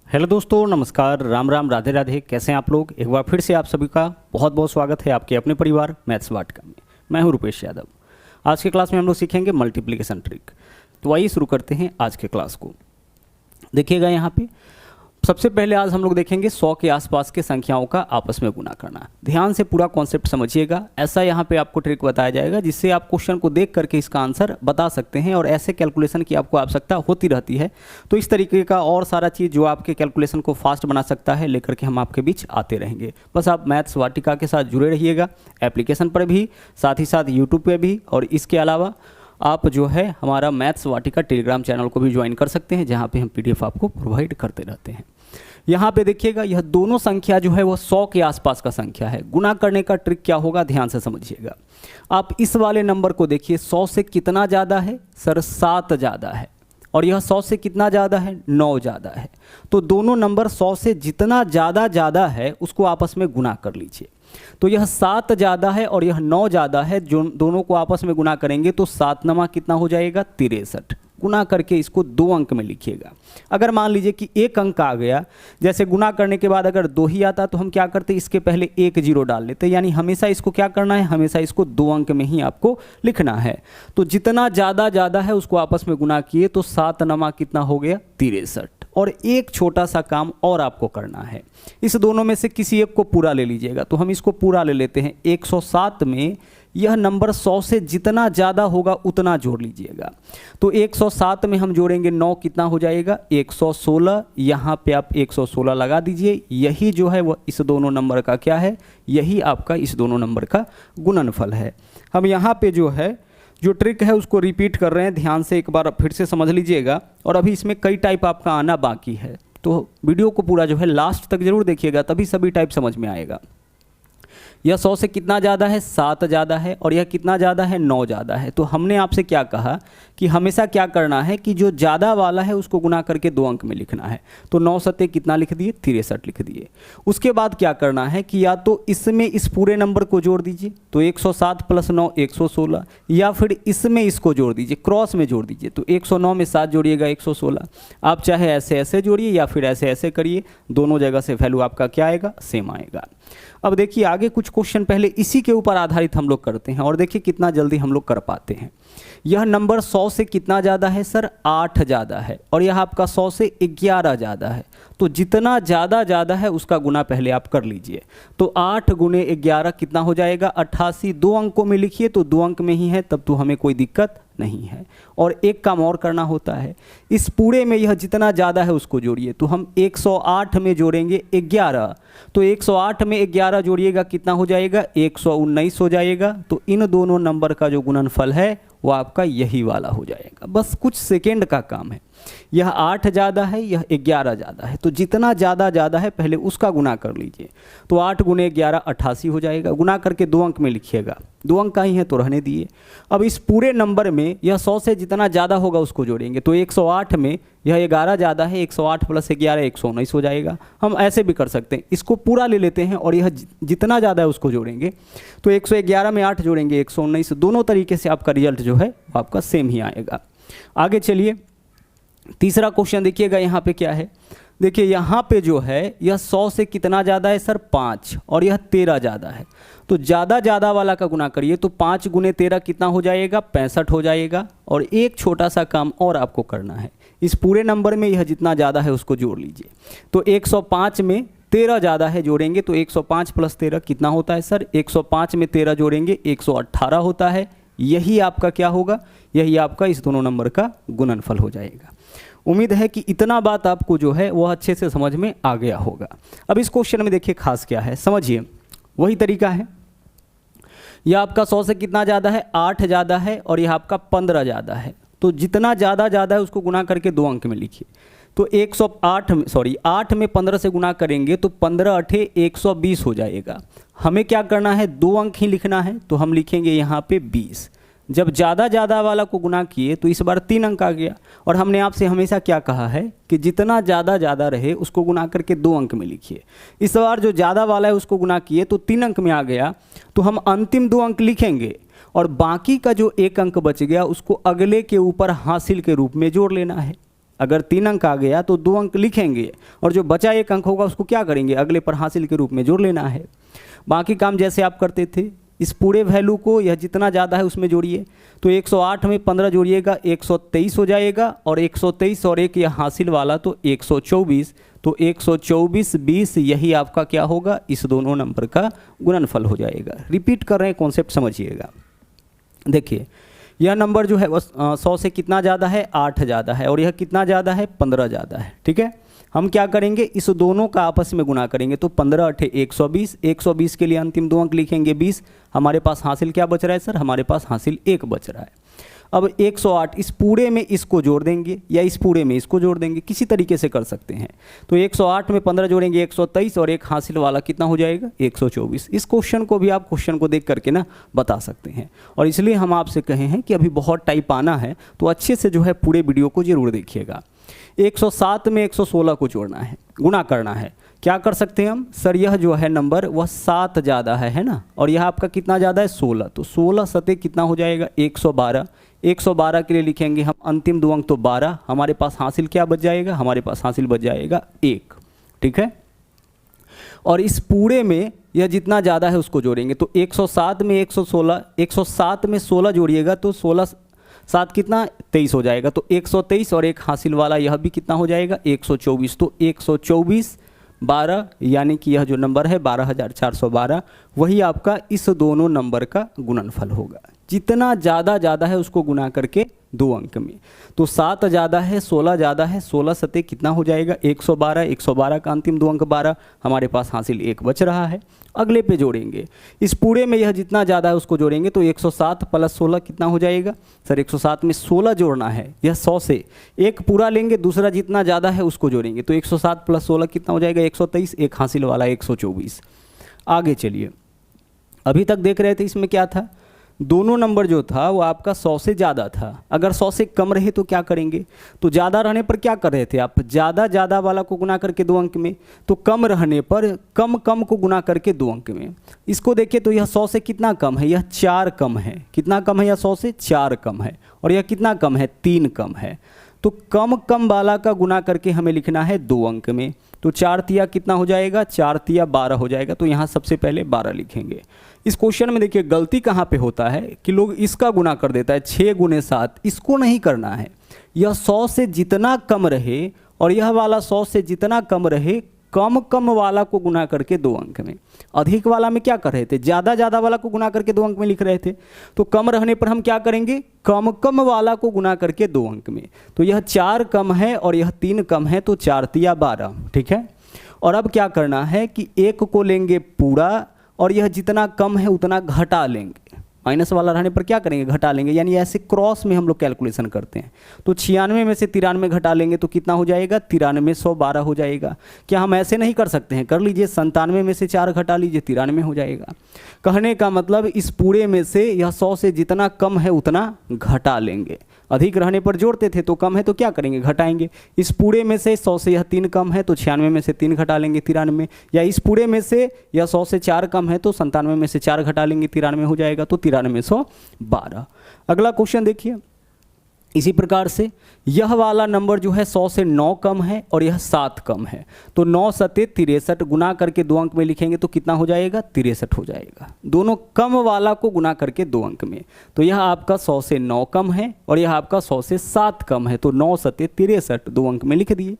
Hello दोस्तों, नमस्कार, राम राम, राधे राधे। कैसे हैं आप लोग? एक बार फिर से आप सभी का बहुत बहुत स्वागत है आपके अपने परिवार मैथ्स वाटिका में। मैं हूं रुपेश यादव। आज की क्लास में हम लोग सीखेंगे मल्टीप्लिकेशन ट्रिक। तो आइए शुरू करते हैं आज के क्लास को। देखिएगा यहाँ पे सबसे पहले आज हम लोग देखेंगे 100 के आसपास के संख्याओं का आपस में गुना करना। ध्यान से पूरा कॉन्सेप्ट समझिएगा। ऐसा यहाँ पे आपको ट्रिक बताया जाएगा जिससे आप क्वेश्चन को देख करके इसका आंसर बता सकते हैं, और ऐसे कैलकुलेशन की आपको आवश्यकता होती रहती है। तो इस तरीके का और सारा चीज़ जो आपके कैलकुलेशन को फास्ट बना सकता है लेकर के हम आपके बीच आते रहेंगे। बस आप मैथ्स वाटिका के साथ जुड़े रहिएगा, एप्लीकेशन पर भी, साथ ही साथ यूट्यूब पर भी, और इसके अलावा आप जो है हमारा मैथ्स वाटिका टेलीग्राम चैनल को भी ज्वाइन कर सकते हैं, जहाँ पे हम पीडीएफ आपको प्रोवाइड करते रहते हैं। यहाँ पे देखिएगा यह दोनों संख्या जो है वो 100 के आसपास का संख्या है। गुना करने का ट्रिक क्या होगा, ध्यान से समझिएगा। आप इस वाले नंबर को देखिए, 100 से कितना ज़्यादा है सर? 7 ज़्यादा है। और यह 100 से कितना ज़्यादा है? 9 ज़्यादा है। तो दोनों नंबर 100 से जितना ज़्यादा है उसको आपस में गुना कर लीजिए। तो यह 7 ज़्यादा है और यह 9 ज़्यादा है, जो दोनों को आपस में गुना करेंगे तो 7 नमा कितना हो जाएगा? 63। गुना करके इसको 2 अंक में लिखिएगा। अगर मान लीजिए कि एक अंक आ गया, जैसे गुना करने के बाद अगर 2 ही आता तो हम क्या करते? इसके पहले 1 0 डाल लेते। यानी हमेशा इसको क्या करना है? हमेशा इसको 2 अंक में ही आपको लिखना है। तो जितना ज़्यादा है उसको आपस में गुना किए तो 7 नमा कितना हो गया? 63। और एक छोटा सा काम और आपको करना है, इस दोनों में से किसी एक को पूरा ले लीजिएगा। तो हम इसको पूरा ले लेते हैं। 107 में यह नंबर 100 से जितना ज़्यादा होगा उतना जोड़ लीजिएगा। तो 107 में हम जोड़ेंगे 9, कितना हो जाएगा? 116। यहाँ पे आप 116 लगा दीजिए। यही जो है वह इस दोनों नंबर का क्या है? यही आपका इस दोनों नंबर का गुणनफल है। हम यहाँ पे जो ट्रिक है उसको रिपीट कर रहे हैं, ध्यान से एक बार फिर से समझ लीजिएगा। और अभी इसमें कई टाइप आपका आना बाकी है, तो वीडियो को पूरा जो है लास्ट तक जरूर देखिएगा, तभी सभी टाइप समझ में आएगा। यह 100 से कितना ज़्यादा है? 7 ज़्यादा है। और यह कितना ज़्यादा है? 9 ज़्यादा है। तो हमने आपसे क्या कहा कि हमेशा क्या करना है कि जो ज़्यादा वाला है उसको गुना करके 2 अंक में लिखना है। तो 9 सत्ते कितना लिख दिए? 63 लिख दिए। उसके बाद क्या करना है कि या तो इसमें इस पूरे नंबर को जोड़ दीजिए, तो 107 + 9 116, या फिर इसमें इसको जोड़ दीजिए, क्रॉस में जोड़ दीजिए। तो 109 में 7 जोड़िएगा 116। आप चाहे ऐसे ऐसे जोड़िए या फिर ऐसे ऐसे करिए, दोनों जगह से वैल्यू आपका क्या आएगा? सेम आएगा। अब देखिए आगे कुछ क्वेश्चन पहले इसी के ऊपर आधारित हम लोग करते हैं, और देखिए कितना जल्दी हम लोग कर पाते हैं। यह नंबर 100 से कितना ज़्यादा है सर? 8 ज़्यादा है। और यह आपका 100 से 11 ज़्यादा है। तो जितना ज़्यादा है उसका गुना पहले आप कर लीजिए। तो 8 × 11 कितना हो जाएगा? 88। 2 अंकों में लिखिए, तो 2 अंक में ही है, तब तो हमें कोई दिक्कत नहीं है। और एक काम और करना होता है, इस पूरे में यह जितना ज़्यादा है उसको जोड़िए। तो हम 108 में जोड़ेंगे 11। तो 108 में 11 जोड़िएगा, कितना हो जाएगा? 119 हो जाएगा। तो इन दोनों नंबर का जो गुणनफल है वो आपका यही वाला हो जाएगा। बस कुछ सेकेंड का काम है। यह 8 ज़्यादा है, यह 11 ज़्यादा है। तो जितना ज़्यादा है पहले उसका गुना कर लीजिए। तो 8 × 11 88 हो जाएगा। गुना करके 2 अंक में लिखिएगा। 2 अंक का ही है तो रहने दिए। अब इस पूरे नंबर में यह 100 से जितना ज़्यादा होगा उसको जोड़ेंगे। तो 108 में यह 11 ज़्यादा है, 108 + 11 119 हो जाएगा। हम ऐसे भी कर सकते हैं, इसको पूरा ले लेते हैं और यह जितना ज़्यादा है उसको जोड़ेंगे। तो 111 में 8 जोड़ेंगे 119। दोनों तरीके से आपका रिजल्ट जो है आपका सेम ही आएगा। आगे चलिए, तीसरा क्वेश्चन देखिएगा यहाँ पे क्या है। देखिए यहाँ पे जो है यह 100 से कितना ज़्यादा है सर? 5। और यह 13 ज़्यादा है। तो ज़्यादा वाला का गुना करिए, तो 5 × 13 कितना हो जाएगा? 65 हो जाएगा। और एक छोटा सा काम और आपको करना है, इस पूरे नंबर में यह जितना ज़्यादा है उसको जोड़ लीजिए। तो 105 में 13 ज़्यादा है, जोड़ेंगे तो 105 + 13 कितना होता है सर? 105 में 13 जोड़ेंगे 118 होता है। यही आपका क्या होगा? यही आपका इस दोनों नंबर का गुणनफल हो जाएगा। उम्मीद है कि इतना बात आपको जो है वह अच्छे से समझ में आ गया होगा। अब इस क्वेश्चन में देखिए खास क्या है, समझिए। वही तरीका है, यह आपका 100 से कितना ज़्यादा है? 8 ज़्यादा है। और यह आपका 15 ज़्यादा है। तो जितना ज़्यादा है उसको गुना करके 2 अंक में लिखिए। तो 8 में 15 से गुना करेंगे तो 15 8 120 हो जाएगा। हमें क्या करना है? 2 अंक ही लिखना है। तो हम लिखेंगे यहाँ पे 20। जब ज़्यादा वाला को गुना किए तो इस बार 3 अंक आ गया। और हमने आपसे हमेशा क्या कहा है कि जितना ज़्यादा रहे उसको गुना करके 2 अंक में लिखिए। इस बार जो ज़्यादा वाला है उसको गुना किए तो 3 अंक में आ गया। तो हम अंतिम 2 अंक लिखेंगे और बाकी का जो 1 अंक बच गया उसको अगले के ऊपर हासिल के रूप में जोड़ लेना है। अगर 3 अंक आ गया तो 2 अंक लिखेंगे और जो बचा 1 अंक होगा उसको क्या करेंगे, अगले पर हासिल के रूप में जोड़ लेना है। बाकी काम जैसे आप करते थे, इस पूरे वैल्यू को यह जितना ज़्यादा है उसमें जोड़िए। तो 108 में 15 जोड़िएगा 123 हो जाएगा, और 123 और 1 यह हासिल वाला तो 124, तो 124 20 यही आपका क्या होगा, इस दोनों नंबर का गुणनफल हो जाएगा। रिपीट कर रहे हैं, कॉन्सेप्ट समझिएगा। देखिए यह नंबर जो है वह 100 से कितना ज़्यादा है, 8 ज़्यादा है, और यह कितना ज़्यादा है, 15 ज़्यादा है। ठीक है, हम क्या करेंगे, इस दोनों का आपस में गुना करेंगे। तो 15 8 120, 120 के लिए अंतिम 2 अंक लिखेंगे 20। हमारे पास हासिल क्या बच रहा है सर, हमारे पास हासिल 1 बच रहा है। अब 108 इस पूरे में इसको जोड़ देंगे या इस पूरे में इसको जोड़ देंगे, किसी तरीके से कर सकते हैं। तो 108 में 15 जोड़ेंगे 123, और 1 हासिल वाला कितना हो जाएगा, 124। इस क्वेश्चन को भी आप क्वेश्चन को देख करके ना बता सकते हैं, और इसलिए हम आपसे कहे हैं कि अभी बहुत टाइप आना है, तो अच्छे से जो है पूरे वीडियो को जरूर देखिएगा। 107 में 116 को जोड़ना है, गुणा करना है। क्या कर सकते हैं हम, सर यह जो है नंबर वह 7 ज़्यादा है ना, और यह आपका कितना ज़्यादा है, 16। तो 16 सते कितना हो जाएगा, 112। 112 के लिए लिखेंगे हम अंतिम 2 अंक तो 12, हमारे पास हासिल क्या बच जाएगा, हमारे पास हासिल बच जाएगा 1। ठीक है, और इस पूरे में यह जितना ज़्यादा है उसको जोड़ेंगे। तो 107 में 116, 107 में 16 जोड़िएगा तो 16 7 कितना, 23 हो जाएगा। तो 123 और 1 हासिल वाला यह भी कितना हो जाएगा, 124। तो 124 12 यानी कि यह जो नंबर है 12,412 वही आपका इस दोनों नंबर का गुणनफल होगा। जितना ज़्यादा है उसको गुना करके 2 अंक में। तो 7 ज़्यादा है, 16 ज़्यादा है, 16 सते कितना हो जाएगा, 112। 112 का अंतिम 2 अंक 12, हमारे पास हासिल 1 बच रहा है। अगले पे जोड़ेंगे, इस पूरे में यह जितना ज़्यादा है उसको जोड़ेंगे। तो 107 प्लस 16 कितना हो जाएगा, सर 107 में 16 जोड़ना है, यह 100 से एक पूरा लेंगे, दूसरा जितना ज़्यादा है उसको जोड़ेंगे। तो 107 प्लस 16 कितना हो जाएगा, 123। 1 हासिल वाला 124। आगे चलिए, अभी तक देख रहे थे इसमें क्या था, दोनों नंबर जो था वो आपका 100 से ज़्यादा था। अगर 100 से कम रहे तो क्या करेंगे, तो ज़्यादा रहने पर क्या कर रहे थे आप, ज़्यादा वाला को गुना करके 2 अंक में, तो कम रहने पर कम को गुना करके 2 अंक में। इसको देखिए तो यह 100 से कितना कम है, यह 4 कम है। कितना कम है, यह 100 से 4 कम है, और यह कितना कम है, 3 कम है। तो कम वाला का गुना करके हमें लिखना है 2 अंक में। तो 4 तिया कितना हो जाएगा, 4 तिया 12 हो जाएगा। तो यहाँ सबसे पहले 12 लिखेंगे। इस क्वेश्चन में देखिए गलती कहाँ पे होता है कि लोग इसका गुना कर देता है 6 गुने 7, इसको नहीं करना है। यह 100 से जितना कम रहे और यह वाला 100 से जितना कम रहे, कम वाला को गुना करके 2 अंक में। अधिक वाला में क्या कर रहे थे, ज़्यादा वाला को गुना करके 2 अंक में लिख रहे थे। तो कम रहने पर हम क्या करेंगे, कम वाला को गुना करके 2 अंक में। तो यह 4 कम है और यह 3 कम है, तो 4 तिया 12। ठीक है, और अब क्या करना है कि 1 को लेंगे पूरा और यह जितना कम है उतना घटा लेंगे। माइनस वाला रहने पर क्या करेंगे, घटा लेंगे, यानी ऐसे क्रॉस में हम लोग कैलकुलेशन करते हैं। तो 96 में से 93 घटा लेंगे तो कितना हो जाएगा, 93 112 हो जाएगा। क्या हम ऐसे नहीं कर सकते हैं, कर लीजिए, 97 में से 4 घटा लीजिए, 93 हो जाएगा। कहने का मतलब इस पूरे में से यह 100 से जितना कम है उतना घटा लेंगे। अधिक रहने पर जोड़ते थे, तो कम है तो क्या करेंगे, घटाएंगे। इस पूरे में से 100 से यह 3 कम है तो 96 में से 3 घटा लेंगे, 93। या इस पूरे में से यह 100 से 4 कम है तो 97 में से 4 घटा लेंगे, 93 हो जाएगा। तो 93 112। अगला क्वेश्चन देखिए, इसी प्रकार से यह वाला नंबर जो है 100 से 9 कम है और यह 7 कम है। तो 9 सते 63 गुना करके 2 अंक में लिखेंगे तो कितना हो जाएगा, 63 हो जाएगा। दोनों कम वाला को गुना करके 2 अंक में। तो यह आपका 100 से 9 कम है और यह आपका 100 से 7 कम है। तो 9 सते 63 2 अंक में लिख दिए।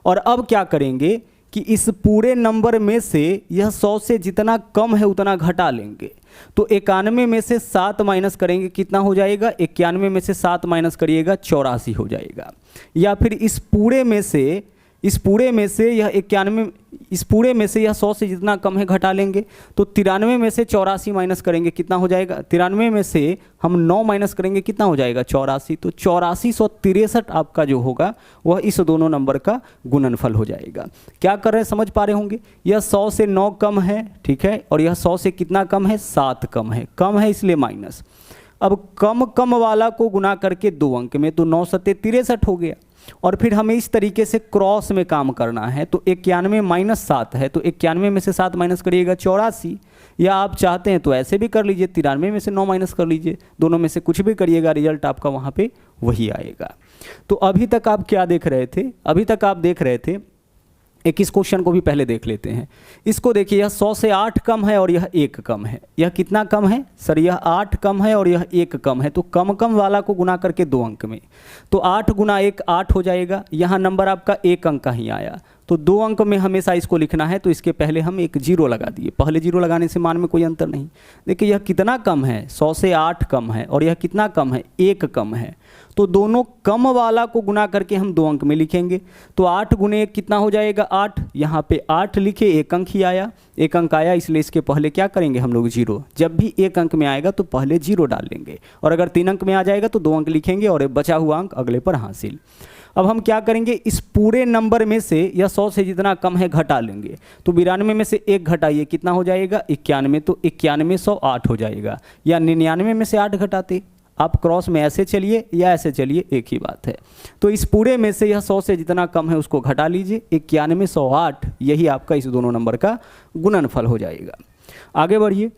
और अब क्या करेंगे कि इस पूरे नंबर में से यह 100 से जितना कम है उतना घटा लेंगे। तो 91 में से 7 माइनस करेंगे, कितना हो जाएगा, 91 में से 7 माइनस करिएगा, 84 हो जाएगा। या फिर इस पूरे में से यह 91, इस पूरे में से यह 100 से जितना कम है घटा लेंगे। तो 93 में से 84 माइनस करेंगे, कितना हो जाएगा, 93 में से हम 9 माइनस करेंगे, कितना हो जाएगा, 84। तो 8463 आपका जो होगा वह इस दोनों नंबर का गुणनफल हो जाएगा। क्या कर रहे हैं, समझ पा रहे होंगे। यह 100 से 9 कम है, ठीक है, और यह 100 से कितना कम है, 7 कम है इसलिए माइनस। अब कम वाला को गुना करके 2 अंक में, तो 9 सते 63 हो गया। और फिर हमें इस तरीके से क्रॉस में काम करना है। तो 91 माइनस 7 है, तो 91 में से 7 माइनस करिएगा, 84। या आप चाहते हैं तो ऐसे भी कर लीजिए, 93 में से 9 माइनस कर लीजिए, दोनों में से कुछ भी करिएगा, रिजल्ट आपका वहाँ पे वही आएगा। तो अभी तक आप क्या देख रहे थे, अभी तक आप देख रहे थे, एक इस क्वेश्चन को भी पहले देख लेते हैं। इसको देखिए, यह 100 से 8 कम है और यह 1 कम है। यह कितना कम है सर? यह 8 कम है और यह 1 कम है। तो कम कम वाला को गुना करके 2 अंक में, तो 8 गुना 1 8 हो जाएगा। यहाँ नंबर आपका 1 अंक का ही आया, तो 2 अंक में हमेशा इसको लिखना है, तो इसके पहले हम एक 0 लगा दिए। पहले 0 लगाने से मान में कोई अंतर नहीं। देखिए यह कितना कम है, 100 से 8 कम है, और यह कितना कम है, 1 कम है। तो दोनों कम वाला को गुना करके हम 2 अंक में लिखेंगे। तो 8 गुने 1 कितना हो जाएगा? 8। यहाँ पे 8 लिखे, 1 अंक ही आया, 1 अंक आया, इसलिए इसके पहले क्या करेंगे हम लोग? 0। जब भी 1 अंक में आएगा तो पहले 0 डाल लेंगे, और अगर 3 अंक में आ जाएगा तो 2 अंक लिखेंगे, और बचा हुआ अंक अगले पर हासिल। अब हम क्या करेंगे, इस पूरे नंबर में से यह 100 से जितना कम है घटा लेंगे। तो 92 में से 1 घटाइए, कितना हो जाएगा? 91। तो 91 108 हो जाएगा, या 99 में से 8 घटाते। आप क्रॉस में ऐसे चलिए या ऐसे चलिए, एक ही बात है। तो इस पूरे में से यह 100 से जितना कम है उसको घटा लीजिए, 91 108, यही आपका इस दोनों नंबर का गुणनफल हो जाएगा। आगे बढ़िए।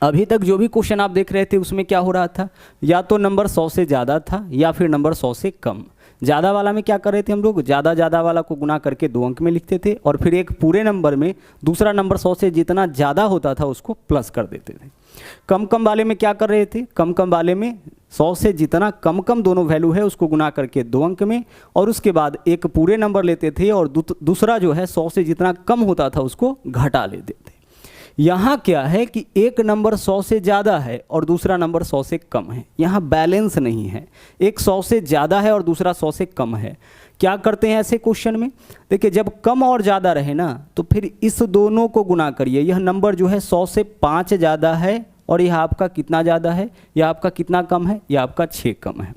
अभी तक जो भी क्वेश्चन आप देख रहे थे उसमें क्या हो रहा था, या तो नंबर 100 से ज़्यादा था या फिर नंबर 100 से कम। ज़्यादा वाला में क्या कर रहे थे हम लोग? ज़्यादा वाला को गुना करके 2 अंक में लिखते थे, और फिर एक पूरे नंबर में दूसरा नंबर 100 से जितना ज़्यादा होता था उसको प्लस कर देते थे। कम वाले में क्या कर रहे थे? कम वाले में 100 से जितना कम दोनों वैल्यू है उसको गुना करके 2 अंक में, और उसके बाद एक पूरे नंबर लेते थे, और दूसरा जो है 100 से जितना कम होता था उसको घटा लेते थे। यहाँ क्या है कि एक नंबर 100 से ज़्यादा है और दूसरा नंबर 100 से कम है, यहाँ बैलेंस नहीं है। एक 100 से ज़्यादा है और दूसरा 100 से कम है। क्या करते हैं ऐसे क्वेश्चन में? देखिए, जब कम और ज़्यादा रहे ना, तो फिर इस दोनों को गुना करिए। यह नंबर जो है 100 से 5 ज़्यादा है, और यह आपका कितना ज़्यादा है? यह आपका कितना कम है? यह आपका 6 कम है।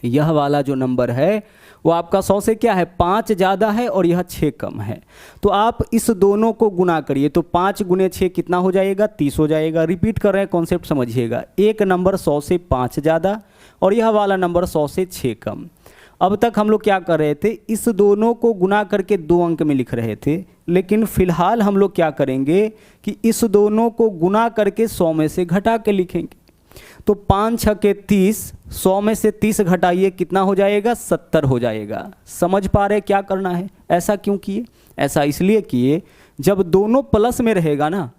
यह वाला जो नंबर है वो आपका 100 से क्या है? 5 ज़्यादा है, और यह 6 कम है। तो आप इस दोनों को गुना करिए, तो 5 गुने 6 कितना हो जाएगा? 30 हो जाएगा। रिपीट कर रहे हैं, कॉन्सेप्ट समझिएगा। एक नंबर 100 से 5 ज़्यादा, और यह वाला नंबर 100 से 6 कम। अब तक हम लोग क्या कर रहे थे? इस दोनों को गुना करके 2 अंक में लिख रहे थे, लेकिन फिलहाल हम लोग क्या करेंगे कि इस दोनों को गुना करके 100 में से घटा के लिखेंगे। तो 5 6 के 30, 100 में से 30 घटाइए, कितना हो जाएगा? 70 हो जाएगा। समझ पा रहे क्या करना है? ऐसा क्यों किए? ऐसा इसलिए किए, जब दोनों प्लस में रहेगा ना,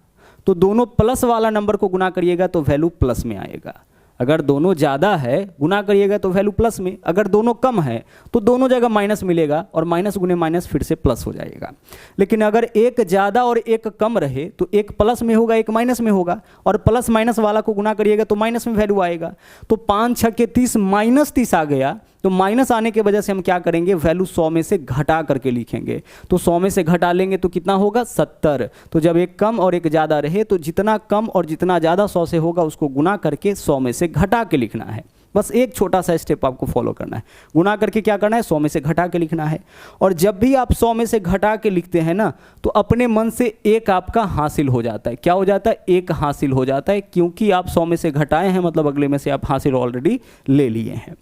तो दोनों प्लस वाला नंबर को गुना करिएगा तो वैल्यू प्लस में आएगा। अगर दोनों ज़्यादा है गुना करिएगा तो वैल्यू प्लस में, अगर दोनों कम है तो दोनों जगह माइनस मिलेगा, और माइनस गुने माइनस फिर से प्लस हो जाएगा। लेकिन अगर एक ज़्यादा और एक कम रहे तो एक प्लस में होगा, एक माइनस में होगा, और प्लस माइनस वाला को गुना करिएगा तो माइनस में वैल्यू आएगा। तो 5 6 के 30 माइनस 30 आ गया, तो माइनस आने की वजह से हम क्या करेंगे? वैल्यू 100 में से घटा करके लिखेंगे। तो 100 में से घटा लेंगे तो कितना होगा? 70। तो जब एक कम और एक ज़्यादा रहे तो जितना कम और जितना ज़्यादा 100 से होगा उसको गुना करके 100 में से घटा के लिखना है। बस एक छोटा सा स्टेप आपको फॉलो करना है। गुना करके क्या करना है? 100 में से घटा के लिखना है। और जब भी आप 100 में से घटा के लिखते हैं ना, तो अपने मन से एक आपका हासिल हो जाता है। क्या हो जाता है? एक हासिल हो जाता है, क्योंकि आप 100 में से घटाए हैं, मतलब अगले में से आप हासिल ऑलरेडी ले लिए हैं।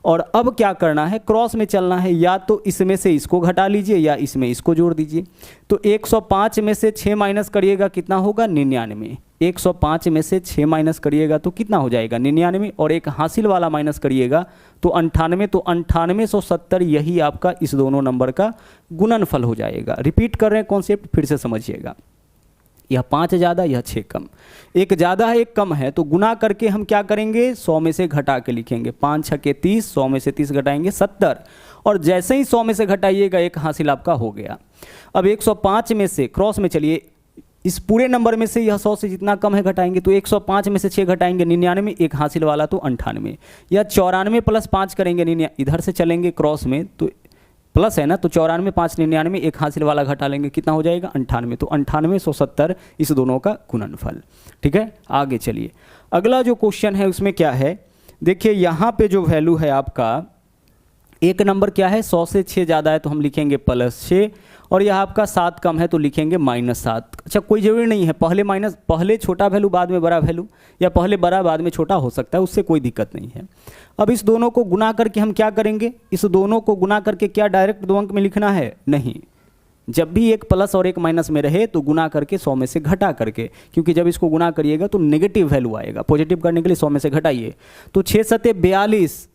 और अब क्या करना है? क्रॉस में चलना है। या तो इसमें से इसको घटा लीजिए या इसमें इसको जोड़ दीजिए। तो 105 में से 6 माइनस करिएगा, कितना होगा? 99। 105 में से 6 माइनस करिएगा तो कितना हो जाएगा? 99। और एक हासिल वाला माइनस करिएगा तो 98। तो 98 170, यही आपका इस दोनों नंबर का गुणनफल हो जाएगा। रिपीट कर रहे हैं, कॉन्सेप्ट फिर से समझिएगा। यह 5 ज़्यादा, यह 6 कम। एक ज़्यादा है, एक कम है, तो गुना करके हम क्या करेंगे? 100 में से घटा के लिखेंगे। 5 6 के 30, 100 में से 30 घटाएंगे 70। और जैसे ही 100 में से घटाइएगा एक हासिल आपका हो गया। अब 105 में से क्रॉस में चलिए, इस पूरे नंबर में से यह 100 से जितना कम है घटाएंगे। तो 105 में से 6 घटाएंगे 99, एक हासिल वाला तो 98, या 94 प्लस 5 करेंगे। इधर से चलेंगे क्रॉस में तो प्लस है ना, तो 94 5 99, एक हासिल वाला घटा लेंगे, कितना हो जाएगा? 98। तो 98 170, इस दोनों का गुणनफल। ठीक है, आगे चलिए। अगला जो क्वेश्चन है उसमें क्या है? देखिए यहाँ पे जो वैल्यू है आपका, एक नंबर क्या है? 100 से 6 ज़्यादा है तो हम लिखेंगे +6, और यह आपका 7 कम है तो लिखेंगे -7। अच्छा, कोई ज़रूरी नहीं है पहले छोटा वैल्यू बाद में बड़ा वैल्यू, या पहले बड़ा बाद में छोटा हो सकता है, उससे कोई दिक्कत नहीं है। अब इस दोनों को गुना करके हम क्या करेंगे? इस दोनों को गुना करके क्या डायरेक्ट 2 अंक में लिखना है? नहीं, जब भी एक प्लस और एक माइनस में रहे तो गुना करके 100 में से घटा करके, क्योंकि जब इसको गुना करिएगा तो नेगेटिव वैल्यू आएगा। पॉजिटिव करने के लिए 100 में से घटाइए। तो 6 7 42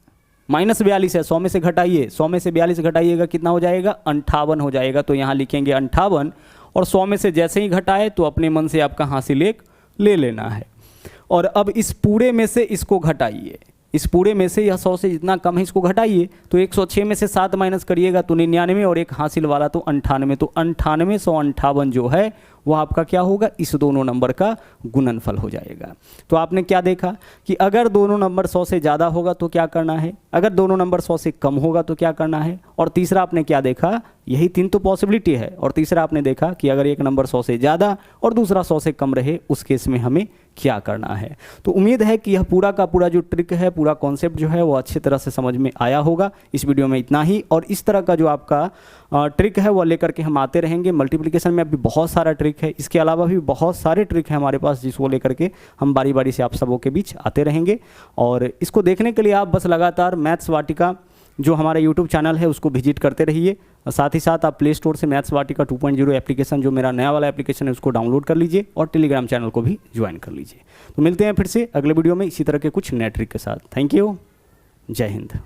-42 है, 100 में से घटाइए, 100 में से 42 घटाइएगा कितना हो जाएगा, 58 हो जाएगा। तो यहाँ लिखेंगे 58 और 100 में से जैसे ही घटाए तो अपने मन से आपका हासिल एक ले लेना है। और अब इस पूरे में से इसको घटाइए, इस पूरे में से यह 100 से जितना कम है इसको घटाइए। तो 106 में से 7 माइनस करिएगा तो 99 और एक हासिल वाला तो 98। तो 98 158 जो है वो आपका क्या होगा, इस दोनों नंबर का गुणनफल हो जाएगा। तो आपने क्या देखा कि अगर दोनों नंबर 100 से ज़्यादा होगा तो क्या करना है, अगर दोनों नंबर 100 से कम होगा तो क्या करना है, और तीसरा आपने क्या देखा, यही 3 तो पॉसिबिलिटी है। और तीसरा आपने देखा कि अगर एक नंबर 100 से ज़्यादा और दूसरा 100 से कम रहे उस केस में हमें क्या करना है। तो उम्मीद है कि यह पूरा का पूरा जो ट्रिक है, पूरा कॉन्सेप्ट जो है वो अच्छी तरह से समझ में आया होगा। इस वीडियो में इतना ही, और इस तरह का जो आपका ट्रिक है वो लेकर के हम आते रहेंगे। मल्टीप्लिकेशन में अभी बहुत सारा ट्रिक है, इसके अलावा भी बहुत सारे ट्रिक हैं हमारे पास जिसको लेकर के हम बारी बारी से आप सबों के बीच आते रहेंगे। और इसको देखने के लिए आप बस लगातार मैथ्स वाटिका जो हमारा यूट्यूब चैनल है उसको विजिट करते रहिए। साथ ही साथ आप प्ले स्टोर से मैथ्स वाटिका 2.0 एप्लीकेशन जो मेरा नया वाला एप्लीकेशन है उसको डाउनलोड कर लीजिए और टेलीग्राम चैनल को भी ज्वाइन कर लीजिए। तो मिलते हैं फिर से अगले वीडियो में इसी तरह के कुछ नए ट्रिक के साथ। थैंक यू, जय हिंद।